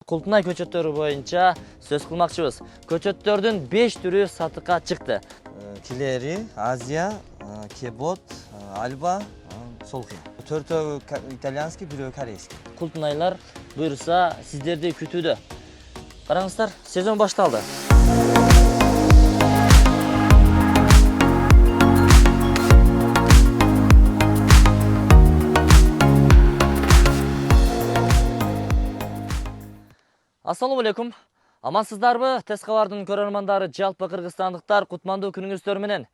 Култунай көчөттөрү боюнча сөз кылмакчыбыз. Көчөттөрдүн 5 түрү сатыкка чыкты. Килери, Азия, Кебот, Альба, Солхи. Төртөө итальянский, бирөө корейский. Култунайлар буйруса сиздерди күтүүдө. Караңыздар, сезон башталды. Ассаламу алейкум. Амансыздарбы? Тез кабардын көрөрмандары, жалпы кыргызстандыктар, кутмандуу күнүңүздөр менен.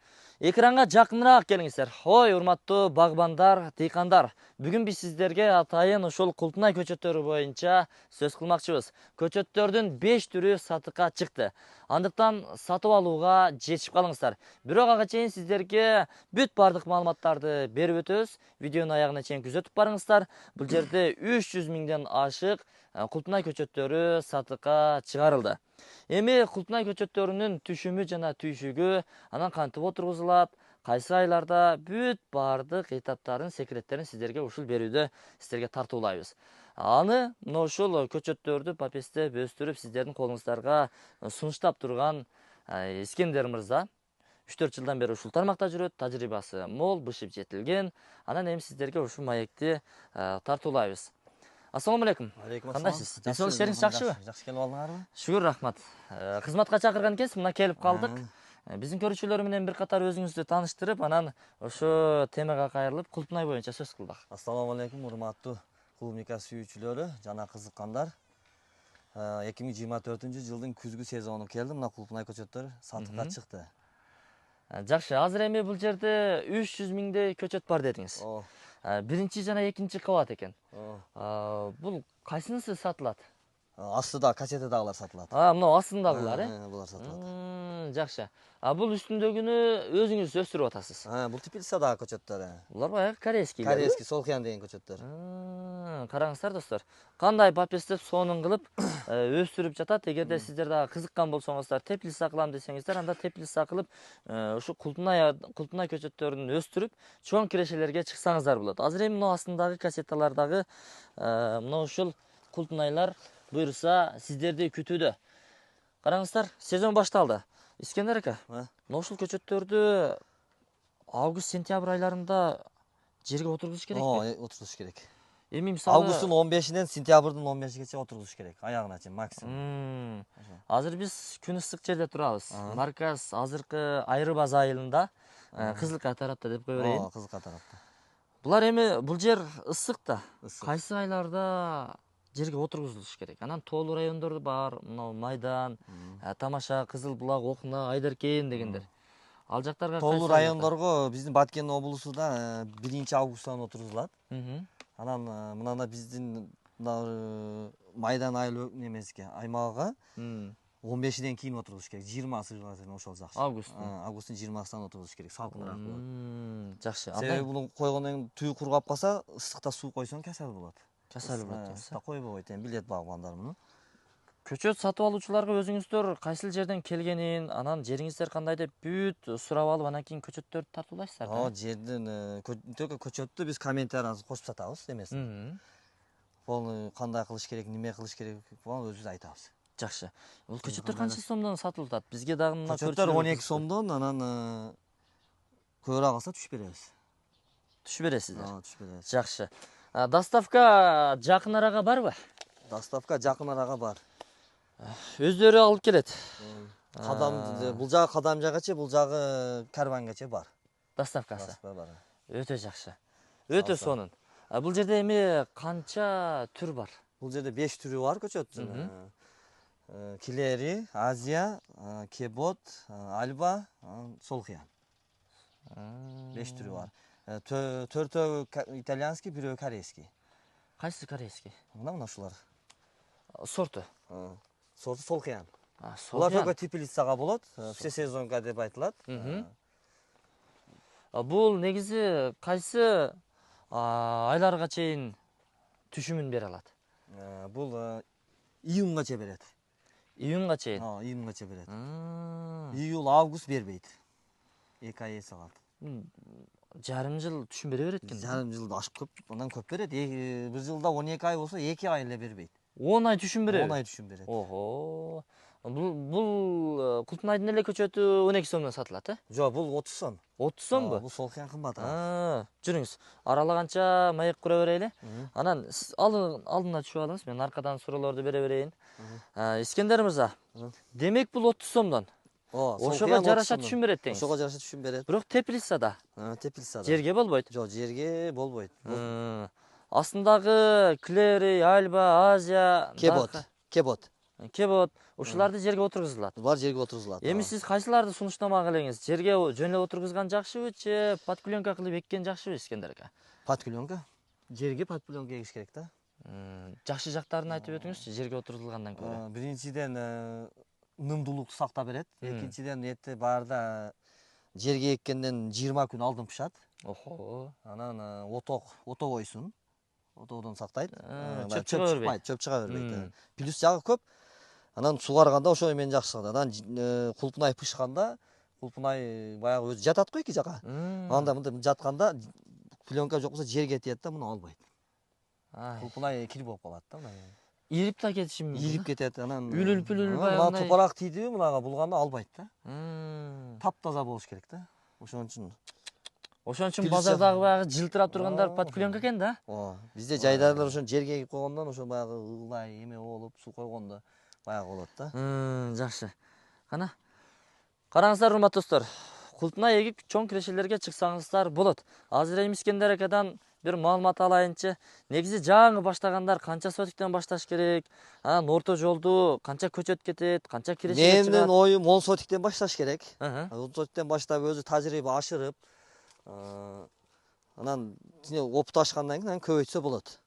Экранга жакыныраак келиңиздер. Ой, урматтуу багбандар, дыйкандар. Бүгүн биз сиздерге атайын ушул Култунай көчөттөрү боюнча сөз кылмакчыбыз. Көчөттөрдүн 5 түрү сатыкка чыкты. Андыктан сатып алууга жетишип калыңыздар. Бирок ага чейин сиздерге бүт бардык маалыматтарды берип өтөбүз. Видеонун аягына чейин күзөтүп барыңыздар. Бул жерде 300 миңден ашык Култунай көчөттөрү сатыкка чыгарылды. Эми Култунай көчөттөрүнүн түшүмү жана түйшүгү анан кантип отургузулат, кайсы айларда бүт бардык этаптарын, секреттерин сиздерге ушул берүүдө сиздерге тартуулайбыз. Аны мына ушул көчөттөрдү папесте өстүрүп сиздердин колуңуздарга сунуштап турган Искендер мырза 3-4 жылдан бери ушул тармакта жүрөт, тажрыйбасы мол, бышып жетилген. Анан эми сиздерге ушул маекти тартуулайбыз. Ассаламу алейкум. Алейкум Кандайсыз? Ден иштериңиз жакшыбы? Жакшы келип алдыңарбы? Шүгүр, рахмат. Кызматка чакырган экенсиз, мына келип калдык. Биздин көрүүчүлөр менен бир катар өзүңүздү тааныштырып, анан ошо темага кайрылып, Култунай боюнча сөз кылдык. Ассаламу алейкум, урматтуу клубника сүйүүчүлөрү жана кызыккандар. 2024-жылдын күзгү сезону келди, мына Култунай көчөттөр сатыкка чыкты. Жакшы, азыр эми бул жерде 300 миңдей көчөт бар дедиңиз. Биринчи жана экинчи кабат экен. Бул кайсынысы сатылат? Астыда кассетадагылар сатылат. Мына астындагылар, Булар сатылат. Жакшы. Бул үстүндөгүнү өзүңүз өстүрүп атасыз. Бул теплицадагы көчөттөр. Булар баягы корейский. Корейский, Солхиан деген көчөттөр. Караңыздар достор. Кандай папестеп сонун кылып өстүрүп жатат. Эгерде сиздер дагы кызыккан болсоңуздар, теплица кылам десеңиздер, анда теплица кылып, ушу Култунай көчөттөрүн өстүрүп, чоң кирешелерге чыксаңыздар болот. Азыр эми мына астындагы кассеталардагы мына ушул Култунайлар буйруса сиздерди күтүүдө. Караңыздар, сезон башталды. Искендер ака, мына ушул көчөттөрдү август-сентябрь айларында жерге отургузуш керекпи? Отургузуш керек. Эми мисалы Августтун 15-инен сентябрдын 15-гече отургузуш керек, аягына чейин максимум. Азыр биз күн ысык жерде турабыз. Марказ азыркы Айрыбаз айылында, Кызылкай тарапта деп кое берейин. Кызылкай тарапта. Булар эми бул жер ысык да. Кайсы айларда жерге отургузулуш керек? Анан тоолуу райондорду бар, мына Майдан, Тамаша, Кызыл булак, Окуна, Айдаркейин дегендер. Ал жактарга тоолуу райондорго биздин Баткен облусунда 1-августтан отургузулат. Анан мынанда биздин Майдан айыл немеске аймагыга 15-ден кийин отургузуш керек. 20-сы ошол жакшы. Августтун 20-сынан отургузуш керек. Салкыныраак болот. Жакшы. Себеби буну койгондон кийин түйү кургап калса, ысыкта суу койсоң касал болот. Касал болот. Да койбойт, билет багбандар муну. Көчөт сатып алуучуларга өзүңүздөр кайсыл жерден келгенин, анан жериңиздер кандай деп бүт сурап алып, анан кийин көчөттөрдү тартуулайсыздар да? Жерден только көчөттү биз комментарияны косуп сатабыз эмесин. Бул кандай кылыш керек, неме кылыш керек, бул өзүбүз айтабыз. Жакшы. Бул көчөттөр канча сомдон сатылып атат? Бизге дагы мына көчөттөр 12 сомдон, анан көбүрөөк алса түшүп беребиз. Түшүп бересиздер? Түшүп беребиз. Жакшы. Доставка жакын арага барбы? Доставка жакын арага бар. Өздөрү алып келет. Бул жагы Кадамжагачы, бул жагы Карвангачы бар. Доставкасы. Бар. Өтө жакшы. Өтө сонун. Бул жерде эми канча түр бар? Бул жерде 5 түрү бар көчөттүн. Килери, Азия, Кебот, Альба, Солхиан. 5 түрү бар. Төртөө итальянский, бирөө корейский. Кайсы корейский? Мына ушулар. Сорту. Сорту Солхиан. Булар только теплицага болот, все сезонга деп айтылат. Бул негизи кайсы айларга чейин түшүмүн бере алат? Бул июньгача берет. Июньга чейин? Июньгача берет. Июль, август бербейт. 2 ай эсе калат. Жарым жыл түшүм бере берет экен. Жарым жылды ашып көп, андан көп берет. Бир жылда 12 ай болсо 2 ай эле бербейт. 10 ай түшүм береби? 10 ай түшүм берет. Ого. Бул Култунайдын эле көчөтү 12 сомдон сатылат, э? Жок, бул 30 сом. 30 сомбу? Бул Солхиян кымбат. Жүрүңүз. Аралаганча маек кура берели. Мгм. Анан сиз алдына түшүп алыңыз. Мен аркадан суроолорду бере берейин. Искендер мырза. Демек бул 30 сомдон. Ошого жараша түшүм берет деңиз. Ошого жараша түшүм берет. Бирок теплицада. Теплицада. Жерге болбойт. Жок, жерге болбойт. Астындагы Клери, Альба, Азия, Кебот. Кебот, ушуларды жерге отургузулат. Бар жерге отургузулат. Эми сиз кайсыларды сунуштамак элеңиз? Жерге жөн эле отургузган жакшыбы, же подкленка кылып эккен жакшыбы, Искендер ака? Подкленка. Жерге подкленка эгиш керек да. Жакшы жактарын айтып өтүңүзчү, жерге отурулгандан көрө. Биринчиден нымдуулукту сактап берет. Экинчиден эти баарда жерге эккенден 20 күн алдын пышат. Охо. Анан ото койсун. Отодон сактайт. Чөп чыга бербейт. Плюс жагы көп. Анан сугарганда ошо эмен жакшы чыгат. Анан кулпунай пышканда, кулпунай баягы өзү жатат го эки жака. Анда мындай жатканда пленка жок болсо жерге тиет да, муну албайт. Кулпунай кир болуп калат да, мына. Ирип да кетиши мүмкүн. Ирип кетет. Анан үлүл баягы топурак тийдиби, мунага булганда албайт да. Таптаза болуш керек да. Ошон үчүн базардагы баягы жылтырап тургандар подкленка экен да. Бизде жайдарлар ошон жерге эгип койгондон ошо баягы ылдай эме болуп, суу койгондо баягы болот да. Жакшы. Кана. Караңыздар, урматтуу достор. Култунай эгип чоң кирешелерге чыксаңыздар болот. Азыр эми Искендер акадан бир маалымат алайынчы. Негизи жаңы баштагандар канча сотиктен башташ керек? Анан орто жолду канча көчөт кетет, канча кирешеге чыгат? Менин оюм 10 сотиктен башташ керек. 10 сотиктен баштап өзү тажрыйба ашырып, анан опыт ашкандан кийин көбөйтсө болот.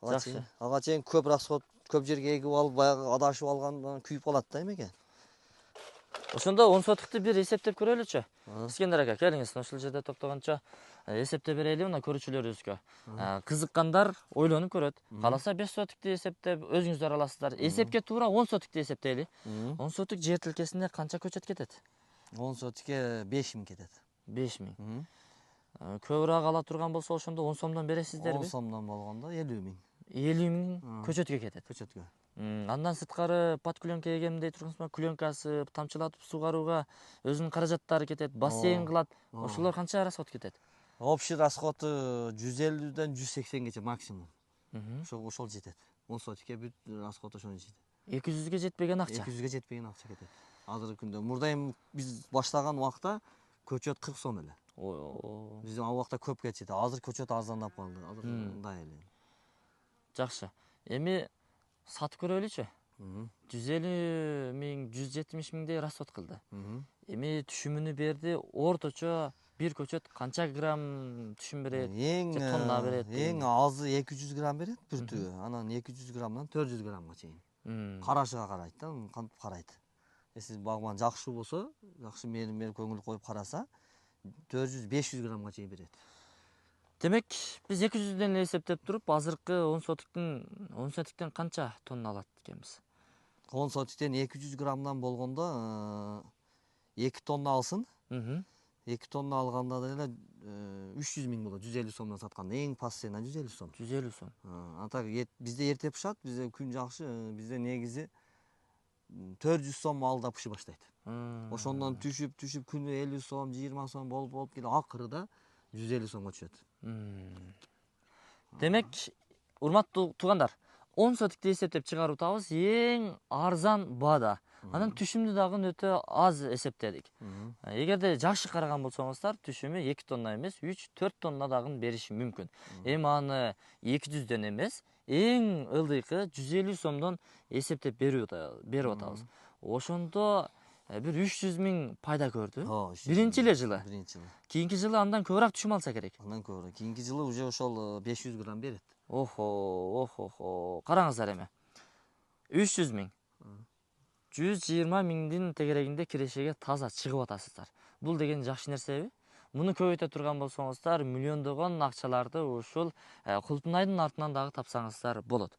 Жакшы. Ага чейин көп расход, көп жерге эгип алып, баягы адашып алгандан күйүп калат да эмеге. Ошондо 10 сотиктти бир эсептеп көрөлүчү. Искендер ака, келиңиз, ушул жерде токтогончо эсептеп берели мына көрүүчүлөрүбүзгө. Кызыккандар ойлонуп көрөт. Кааласа 5 сотиктти эсептеп, өзүңүздөр аласыздар. Эсепке туура 10 сотиктти эсептейли. 10 сотик жер тилкесинде канча көчөт кетет? 10 сотикке 5000 кетет. 5000. Көбүрөөк ала турган болсо ошондо 10 сомдон бересиздерби? 10 сомдон болгондо 50000. 50000 көчөткө кетет. Көчөткө. Андан сырткары подкленка эгем дей тургансызбы, кленкасы тамчылатып суугарууга өзүнүн каражаттары кетет, бассейн кылат. Ошолор канча расход кетет? Общий расходу 150ден 180гече максимум. Ошол жетет. 10 сотикке бүт расход ошону жетет. 200ге жетпеген акча. 200ге жетпеген акча кетет. Азыркы күндө. Мурда эми биз баштаган убакта көчөт 40 сом эле. Биз ал убакта көп кетти. Азыр көчөт арзандап калды. Азыр мындай эле. Жакшы. Эми сатып көрөлүчү. 150 000, 170 000дей расход кылды. Эми түшүмүнү берди. Орточо бир көчөт канча грамм түшүм берет? Тонна берет? Эң азы 200 грамм берет бир түбү. Анан 200 граммдан 400 граммга чейин. Карашыга карайт да, кантип карайт. Сиз багбан жакшы болсо, жакшы мери көңүл коюп караса, 400-500 граммга чейин берет. Демек, биз 200ден эле эсептеп туруп, азыркы 10 сотиктен канча тонна алат экенбиз? 10 сотиктен 200 граммдан болгондо 2 тонна алсын. 2 тонна алганда деле 300 000 болот. 150 сомдон сатканда эң пассена 150 сом. 150 сом. Антак бизде эрте пышат, бизде күн жакшы, бизде негизи 400 сом алда пышы баштайт. Ошондон түшүп күнү 50 сом, 20 сом болуп келип акырыда 150 сомго түшөт. Демек, урматтуу туугандар, 10 сотикти эсептеп чыгарыбыз эң арзан баада. Анан түшүмдү дагы өтө аз эсептедик. Эгерде жакшы караган болсоңуздар, түшүмү 2 тонна эмес, 3-4 тонна дагы бериши мүмкүн. Эми аны 200ден эмес, эң ылдыйкы 150 сомдон эсептеп берип атабыз. Ошондо бир 300 000 пайда көрдү. Биринчи эле жылы. Кийинки жылы андан көбүрөөк түшүм алса керек. Андан көбүрөөк. Кийинки жылы уже ошол 500 грамм берет. Караңыздар эми. 300 000. 120 000дин тегерегинде кирешеге таза чыгып атасыздар. Бул деген жакшы нерсеби? Муну көбөйтө турган болсоңуздар, миллиондогон акчаларды ушул Култунайдын артынан дагы тапсаңыздар болот.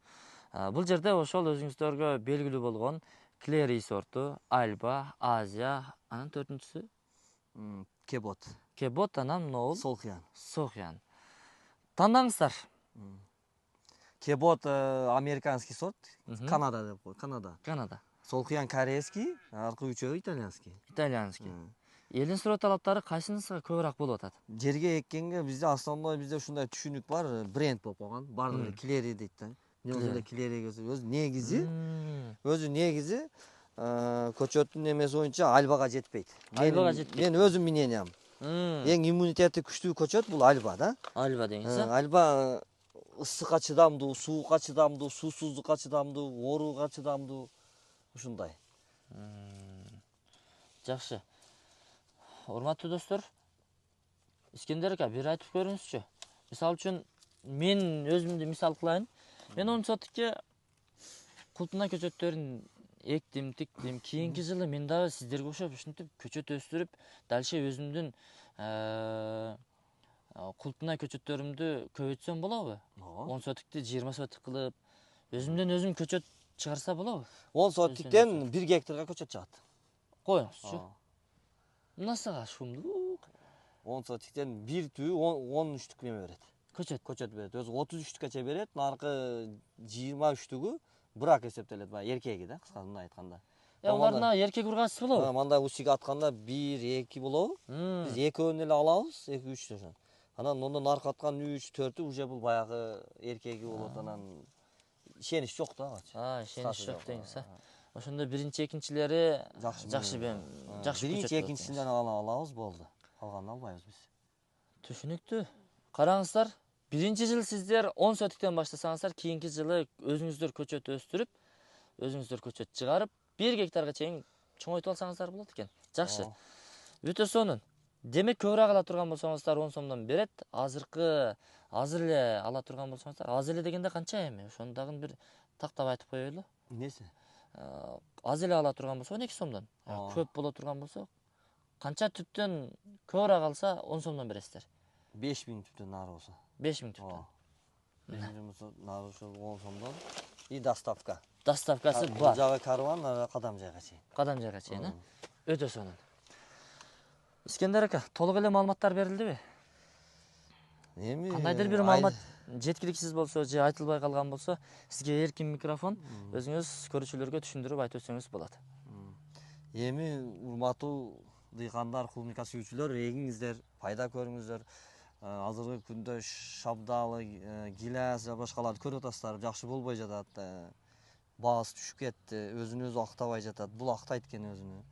Бул жерде ошол өзүңүздөргө белгилүү болгон Клери сорту, Альба, Азия, анан төртүнчүсү Кебот, анан Ноул, Солхиян. Тандаңыздар. Кебот американский сорт, Канада деп қой, Канада. Канада. Солқиян корейский, арқы үчөө итальянский. Итальянский. Элдин суроо талаптары кайсынысыга көбүрөөк болуп атат? Жерге эккенге бизде основной бизде ушундай түшүнүк бар, бренд болуп калган. Бардыгы килери дейт да. Өзү килери өзү негизи көчөттүн эмеси боюнча альбага жетпейт. Альбага жетпейт. Мен өзүм мнениям. Эң иммунитети күчтүү көчөт бул альба да. Альба дегенсиз. Альба ысыкка чыдамдуу, суукка чыдамдуу, суусуздукка чыдамдуу, ооруга чыдамдуу ушундай. Жакшы. Урматтуу достор, Искендер ака бир айтып көрүңүзчү. Мисалы үчүн мен өзүмдү мисал кылайын. Мен 10 сотикке култуна көчөттөрүн эктим, тиктим. Кийинки жылы мен дагы сиздерге окшоп ушинтип көчөт өстүрүп, дальше өзүмдүн култуна көчөттөрүмдү көбөйтсөм болобу? 10 сотикти 20 сотик кылып, өзүм көчөт чыгарса болобу? 10 сотиктен 1 гектарга көчөт чыгат. Коюңузчу. Мынасыга шумдуу. 10 сотиктен 1 түбү 13 неме берет. Көчөт берет. Өзү 33-кече берет, наркы 23-түгү брак эсептелет, баягы эркеги да, кыскасында айтканда. Алардын эркек ургачысы болобу? Мында усиге атканда 1-2 болобу. Биз экөөнү эле алабыз, 2-3 ошо. Анан ондон наркы аткан 3-4-ү уже бул баягы эркеги болот, анан ишенич жок да. Ишенич жок деңиз, Ошондо биринчи, экинчилери жакшы биринчи, экинчисинден алабыз, болду. Калганын албайбыз биз. Түшүнүктүү. Караңыздар, биринчи жыл сиздер 10 сотиктен баштасаңыздар, кийинки жылы өзүңүздөр көчөт өстүрүп, өзүңүздөр көчөт чыгарып, 1 гектарга чейин чоңойтуп алсаңыздар болот экен. Жакшы. Өтө сонун. Демек көбүрөөк ала турган болсоңуздар 10 сомдон берет. Азыр эле ала турган болсоңуздар, азыр эле дегенде канча эми? Ошону дагы бир тактап айтып коелу. Эмнеси? Аз эле ала турган болсо 12 сомдон. Көп боло турган болсо, канча түптөн көбүрөөк алса 10 сомдон бересиздер? 5000 түптөн нары болсо. 5000 түптөн. Нары ошо 10 сомдон. И доставка. Доставкасы бар. Жагы карван, кадам жайга чейин. Кадам жайга чейин, Өтө сонун. Искендер ака, толук эле маалыматтар берилдиби? Эми кандайдыр бир маалымат жеткиликсиз болсо же айтылбай калган болсо, сизге эркин микрофон, өзүңүз көрүүчүлөргө түшүндүрүп айтып өтсөңүз болот. Эми урматтуу дыйкандар, кулмика сүйүүчүлөр, эгиңиздер, пайда көрүңүздөр. Азыркы күндө шабдалы, гилаз жана башкаларды көрүп атасыздар, жакшы болбой жатат. Баасы түшүп кетти, өзүн өзү актабай жатат. Бул актайт экен өзүнү.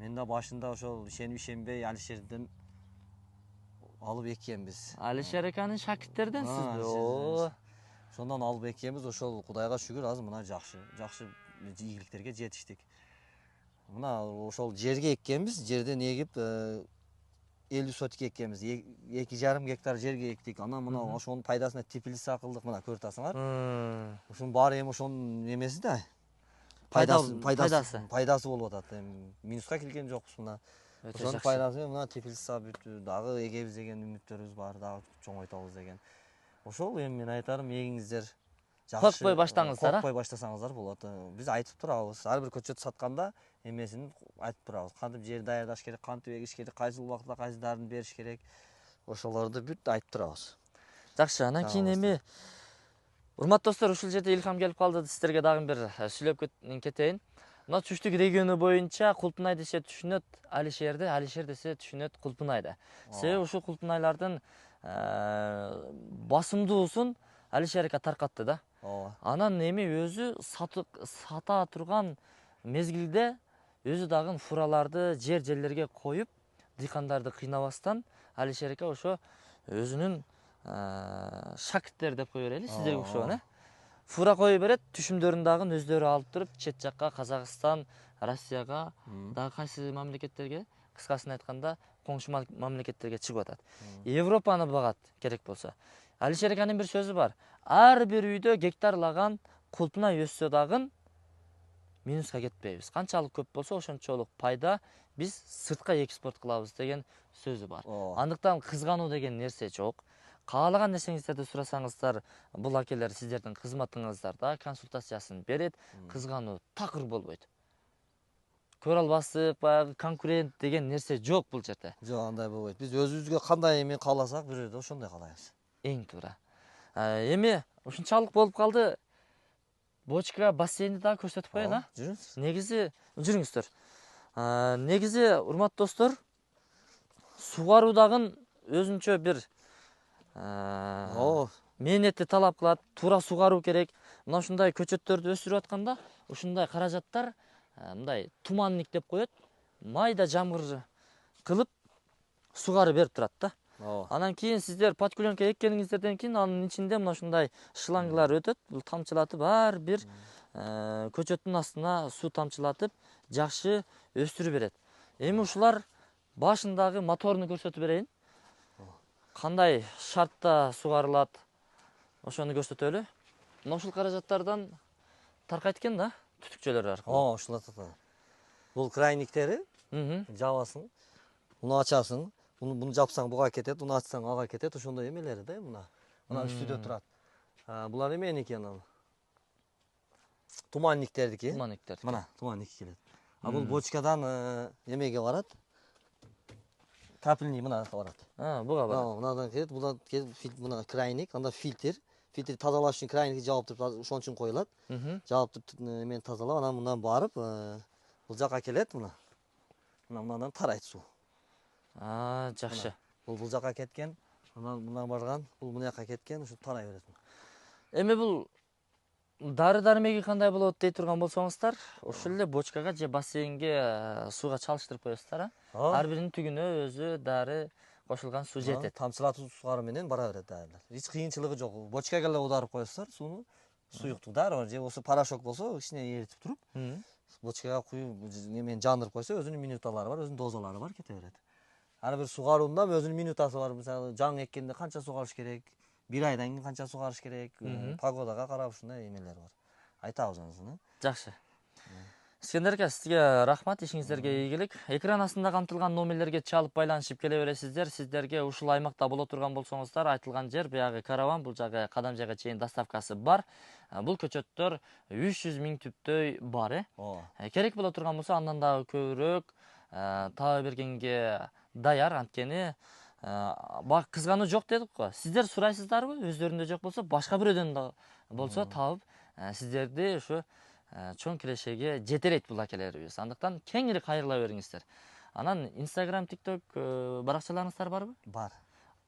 Мен да башында ошол ишенбей Алишерден алып эккенбиз. Алишер аканын шакирттерденсизби? Ошондон алып эккенбиз, ошол Кудайга шүгүр, азыр мына жакшы ийгиликтерге жетиштик. Мына ошол жерге эккенбиз, жерден эгип 50 сотик эккенбиз. 2,5 гектар жерге эктик. Анан мына ошонун пайдасына теплица кылдык, мына көрүп атасыңар. Ошонун баары эми ошонун эмеси да. Пайдасы болуп атат. Минуска келген жокпуз мына. Ошонун пайдасы мына теплица бүтү, дагы эгебиз деген үмүттөрүбүз бар, дагы чоңойтабыз деген. Ошол эми мен айтарым, эгиңиздер жакшы. Коркпой баштаңыздар, Коркпой баштасаңыздар болот. Биз айтып турабыз. Ар бир көчөт сатканда эмесин айтып турабыз. Кантип жер даярдаш керек, кантип эгиш керек, кайсы убакта кайсы дарын бериш керек. Ошолорду бүт айтып турабыз. Жакшы, анан кийин эми урматтуу достор, ушул жерде илхам келип калды, сиздерге дагы бир сүйлөп кетейин. Мына түштүк региону боюнча Кулпунай десе түшүнөт Алишерди, Алишер десе түшүнөт Кулпунайды. Себеби ушул Кулпунайлардын басымдуусун Алишер ака таркатты да. Анан эми өзү сата турган мезгилде өзү дагы фураларды жерлерге коюп, дыйкандарды кыйнабастан Алишер ака ошо өзүнүн шакирттер деп кое берели, сиздерге окшогон, фура кое берет, түшүмдөрүн дагы өздөрү алып туруп, чет жакка Казакстан, Россияга, дагы кайсы мамлекеттерге, кыскасын айтканда, коңшу мамлекеттерге чыгып атат. Европаны багат керек болсо. Алишер аканын бир сөзү бар. Ар бир үйдө гектарлаган Кулпунай өссө дагы минуска кетпейбиз. Канчалык көп болсо ошончолук пайда биз сыртка экспорт кылабыз деген сөзү бар. Андыктан кызгануу деген нерсе жок. Каалаган нерсеңиздерди сурасаңыздар, бул акелер сиздердин кызматыңыздарда консультациясын берет, кызгануу такыр болбойт. Көрө албастык, баягы конкурент деген нерсе жок бул жерде. Жок, андай болбойт. Биз өзүбүзгө кандай эми кааласак, бирөөдө ошондой каалайбыз. Эң туура. Эми ушунчалык болуп калды. Бочка бассейнди дагы көрсөтүп коеюн, а? Жүрүңүз. Негизи, жүрүңүздөр. Негизи, урматтуу достор, сугаруудагы өзүнчө бир мээнетти талап кылат, туура сугаруу керек. Мына ушундай көчөттөрдү өстүрүп атканда, ушундай каражаттар мындай туманник деп коет, майда жамгыр кылып сугарып берип турат да. Анан кийин сиздер подкуленка эккениңиздерден кийин анын ичинде мына ушундай шлангылар өтөт. Бул тамчылатып ар бир көчөттүн астына суу тамчылатып жакшы өстүрүп берет. Эми ушулар башындагы моторуну көрсөтүп берейин. Кандай шартта сугарылат, ошону көрсөтөлү. Мына ушул каражаттардан таркайт экен да, түтүкчөлөр аркылуу. Ушулар таркайт. Бул крайниктери, жабасың, муну ачасың, муну жапсаң буга кетет, муну ачсаң ага кетет, ошондой эмелери да мына. Мына үстүдө турат. Булар эменики анан. Туманниктердики. Туманниктер. Мына туманник келет. Бул бочкадан эмеге барат. Капельный мына барат. Буга барат. Мынадан келет, будан келип мына крайник, анда фильтр. Фильтр тазалаш үчүн крайникти жаап туруп, ошон үчүн коюлат. Жаап туруп эмени тазалап, анан мындан барып, бул жака келет мына. Мындан тарайт суу. Жакшы. Бул жака кеткен, анан мындан барган, бул мына жака кеткен, ушу тарай берет. Эми бул дары-дармеги кандай болот дей турган болсоңуздар, ошол эле бочкага же бассейнге сууга чалыштырып коесуздар, Ар биринин түгүнө өзү дары кошулган суу жетет. Тамчылатуу сугаруу менен бара берет дарылар. Эч кыйынчылыгы жок. Бочкага эле аударып коесуздар сууну. Суюктук дары же болсо порошок болсо кичине эритип туруп, бочкага куюп эмени жандырып койсо, өзүнүн минуталары бар, өзүнүн дозалары бар, кете берет. Ар бир сугаруунда өзүнүн минутасы бар. Мисалы, жаң эккенде канча сугарыш керек, бир айдан кийин канча сугарыш керек, погодага карап ушундай эмелер бар. Айтабыз анысını. Жакшы. Искендер ака, сизге рахмат, ишиңиздерге ийгилик. Экран астында камтылган номерлерге чалып байланышып келе бересиздер. Сиздерге ушул аймакта боло турган болсоңуздар, айтылган жер баягы караван, бул жагы кадам жайга чейин доставкасы бар. Бул көчөттөр 300 000 түптөй бар, Керек боло турган болсо, андан дагы көбүрөөк таба бергенге даяр, анткени кызгануу жок дедик го. Сиздер сурайсыздарбы? Өздөрүндө жок болсо, башка бирөөдөн да болсо табып, сиздерди ушу чоң кирешеге жетелейт бул акелерибиз. Андыктан кеңири кайрыла бериңиздер. Анан Instagram, TikTok баракчаларыңыздар барбы? Бар.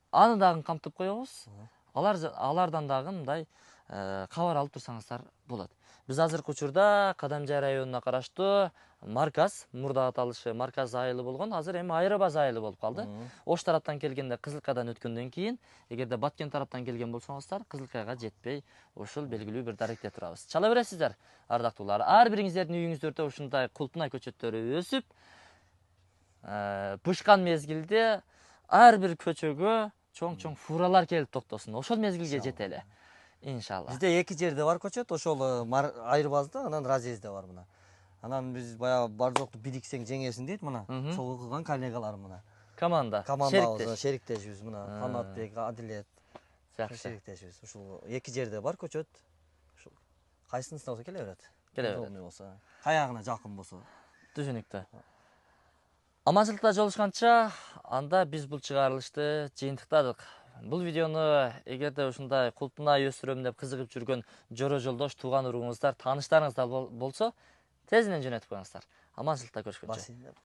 Аны дагы камтып коебуз. Алардан дагы мындай кабар алып турсаңыздар болот. Биз азыркы учурда Кадамжай районуна караштуу Марказ, мурда аталышы Марказ айылы болгон, азыр эми Айры Баз айылы болуп калды. Ош тараптан келгенде Кызылкадан өткөндөн кийин, эгерде Баткен тараптан келген болсоңуздар, Кызылкайга жетпей, ушул белгилүү бир даректе турабыз. Чала бересиздер, ардактуулар. Ар бириңиздердин үйүңүздөрдө ушундай култунай көчөттөрү өсүп, пышкан мезгилде ар бир көчөгө чоң-чоң фуралар келип токтосун. Ошол мезгилге жетели. Иншалла. Бизде эки жерде бар көчөт, ошол Айрыбазда, анан Разъезде бар мына. Анан биз баягы бар жокту бириксең жеңесиң дейт мына. Сол кылган коллегалар мына. Командабыз, шериктешибиз мына. Канатбек, Адилет. Жакшы. Шериктешибиз. Ушул эки жерде бар көчөт. Ушул кайсынысына болсо келе берет. Удобный болсо, каягына жакын болсо. Түшүнүктүү. Аманчылыкта жолушканча, анда биз бул чыгарылышты жыйынтыктадык. Бул видеону эгерде ушундай култунай өстүрөм деп кызыгып жүргөн жора жолдош, тууган уруңуздар, тааныштарыңыздар болсо, тезинен жөнөтүп коюңуздар. Аманчылыкта көрүшкөнчө.